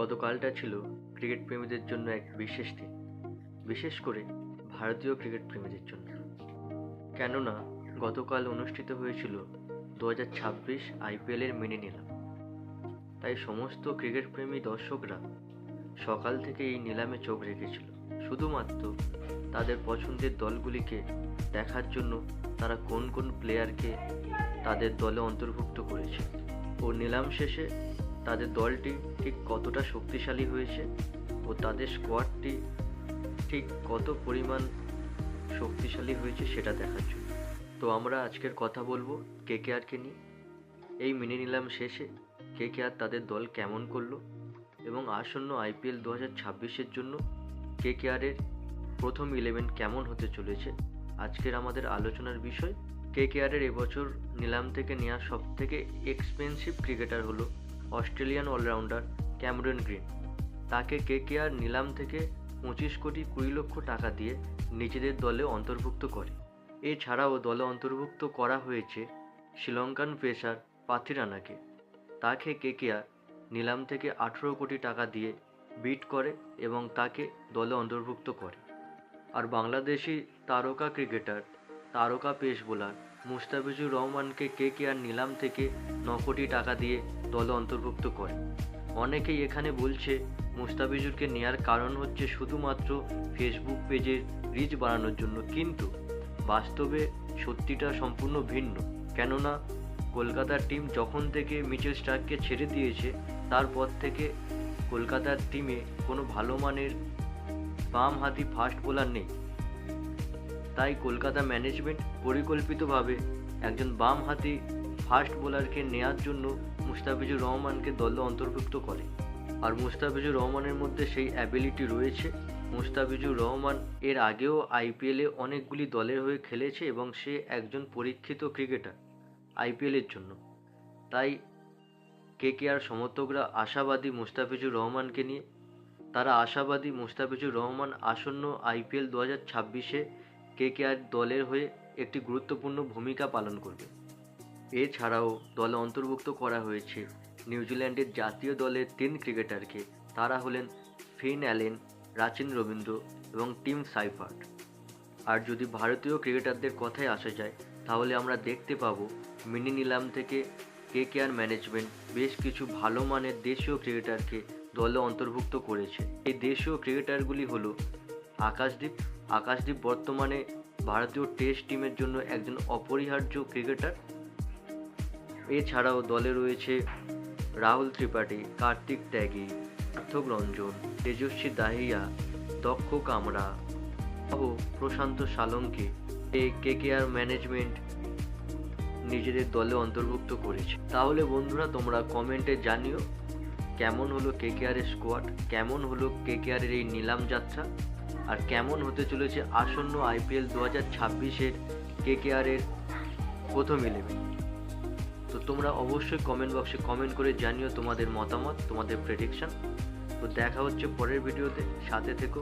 গতকালটা ছিল ক্রিকেট প্রেমীদের জন্য এক বিশেষ দিন, বিশেষ করে ভারতীয় ক্রিকেট প্রেমীদের জন্য। কেননা গতকাল অনুষ্ঠিত হয়েছিল 2026 আইপিএলের মিনি নিলাম। তাই সমস্ত ক্রিকেট প্রেমী দর্শকরা সকাল থেকে এই নিলামে চোখ রেখেছিল, শুধুমাত্র তাদের পছন্দের দলগুলিকে দেখার জন্য তারা কোন কোন প্লেয়ারকে তাদের দলে অন্তর্ভুক্ত করেছে ও নিলাম শেষে তাদের দলটি ঠিক কতটা শক্তিশালী হয়েছে ও তাদের স্কোয়াডটি ঠিক কত পরিমাণ শক্তিশালী হয়েছে সেটা দেখার জন্য। তো আমরা আজকের কথা বলবো কেকেআরকে নিয়ে। এই মিনি নিলাম শেষে কেকেআর তাদের দল কেমন করলো এবং আসন্ন আইপিএল 2026-এর জন্য কেকেআরের প্রথম 11 কেমন হতে চলেছে আজকের আমাদের আলোচনার বিষয়। কেকেআরের এবছর নিলাম থেকে নেওয়া সবথেকে এক্সপেন্সিভ ক্রিকেটার হলো অস্ট্রেলিয়ান অলরাউন্ডার ক্যামেরন গ্রিন। তাকে কেকেআর নিলাম থেকে 25 কোটি 20 লক্ষ টাকা দিয়ে নিজেদের দলে অন্তর্ভুক্ত করে। এছাড়াও দলে অন্তর্ভুক্ত করা হয়েছে শ্রীলঙ্কান পেসার পাথিরানাকে। তাকে কেকেআর নিলাম থেকে 18 কোটি টাকা দিয়ে বিট করে এবং তাকে দলে অন্তর্ভুক্ত করে। আর বাংলাদেশি তারকা ক্রিকেটার, তারকা পেস বোলার মুস্তাফিজুর রহমানকে কেকেআর নিলাম থেকে 9 কোটি টাকা দিয়ে দলে অন্তর্ভুক্ত করে। অনেকেই এখানে বলছে মুস্তাফিজুরকে নেওয়ার কারণ হচ্ছে শুধুমাত্র ফেসবুক পেজের রিচ বাড়ানোর জন্য, কিন্তু বাস্তবে সত্যিটা সম্পূর্ণ ভিন্ন। কেননা কলকাতার টিম যখন থেকে মিচেল স্টার্ককে ছেড়ে দিয়েছে তারপর থেকে কলকাতার টিমে কোনো ভালো মানের বামহাতি ফাস্ট বোলার নেই। তাই কলকাতা ম্যানেজমেন্ট পরিকল্পিতভাবে একজন বামহাতি ফাস্ট বোলারকে নেওয়ার জন্য মুস্তাফিজুর রহমানকে দলে অন্তর্ভুক্ত করে। আর মুস্তাফিজুর রহমানের মধ্যে সেই অ্যাবিলিটি রয়েছে। মুস্তাফিজুর রহমান এর আগেও আইপিএলে অনেকগুলি দলের হয়ে খেলেছে এবং সে একজন পরীক্ষিত ক্রিকেটার আইপিএলের জন্য। তাই কেকেআর সমর্থকরা আশাবাদী মুস্তাফিজুর রহমানকে নিয়ে। তারা আশাবাদী মুস্তাফিজুর রহমান আসন্ন আইপিএল 2026-এ কেকেআর দলের হয়ে একটি গুরুত্বপূর্ণ ভূমিকা পালন করবে। এছাড়াও দলে অন্তর্ভুক্ত করা হয়েছে নিউজিল্যান্ডের জাতীয় দলের 3 ক্রিকেটারকে। তারা হলেন ফিন অ্যালেন, রাচিন রবীন্দ্র এবং টিম সাইফার্ট। আর যদি ভারতীয় ক্রিকেটারদের কথায় আসা যায় তাহলে আমরা দেখতে পাবো মিনি নিলাম থেকে কেকেআর ম্যানেজমেন্ট বেশ কিছু ভালো মানের দেশীয় ক্রিকেটারকে দলে অন্তর্ভুক্ত করেছে। এই দেশীয় ক্রিকেটারগুলি হলো আকাশদীপ বর্তমানে ভারতীয় টেস্ট টিমের জন্য একজন অপরিহার্য ক্রিকেটার। এছাড়াও দলে রয়েছে রাহুল ত্রিপাঠী, কার্তিক ত্যাগী, সার্থক রঞ্জন, তেজস্বী দাহিয়া, দক্ষ কামরা ও প্রশান্ত সালঙ্কে এই কেকেআর ম্যানেজমেন্ট নিজেদের দলে অন্তর্ভুক্ত করেছে। তাহলে বন্ধুরা তোমরা কমেন্টে জানিও কেমন হলো কেকেআরের স্কোয়াড, কেমন হলো কেকেআরের এই নিলাম যাত্রা, আর কেমন হতে চলেছে আসন্ন আইপিএল 2026-এর কেকেআরের প্রথম 11। তো তোমরা অবশ্যই কমেন্ট বক্সে কমেন্ট করে জানিও তোমাদের মতামত, তোমাদের প্রেডিকশন। তো দেখা হচ্ছে পরের ভিডিওতে, সাথে থেকো।